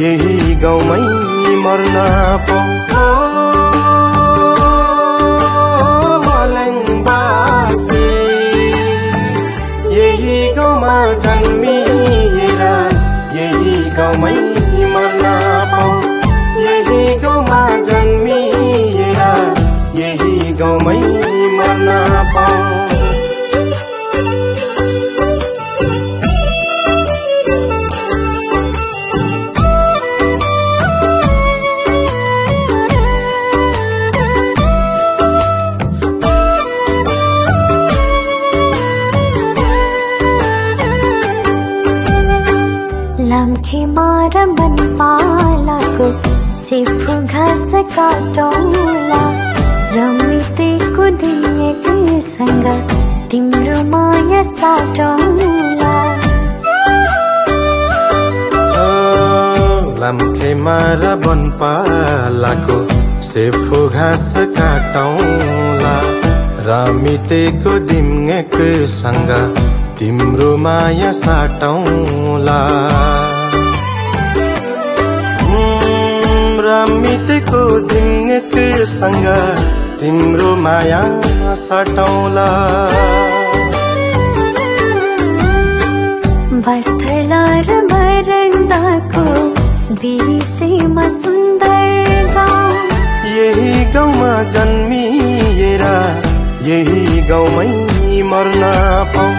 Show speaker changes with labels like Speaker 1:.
Speaker 1: यही गाउँमै मर्न पाऊँ। मलङबासी यही गाउँमा जन्मिएर यही गाउँमै मर्न पाऊँ। यही गाउँमा जन्मिएर यही गाउँमै मर्न पाऊँ।
Speaker 2: लाम्खे मार मन पालाको सेफु घाँस काटौँला। रमितेको दिन एकैसँग तिम्रो माया साटौँला।
Speaker 1: लाम्खे मार वन पालाको सेफु घाँस काटौँला। रमितेको दिन एकैसँग तिम्रो माया साटौँला। रमितेको दिन एकैसँग तिम्रो माया साटौँला।
Speaker 2: बस्थल र मरङ्दाको बीचैमा सुन्दर गाउँ।
Speaker 1: यही गाउँमा जन्मिएर यही गाउँमै मर्न पाऊँ।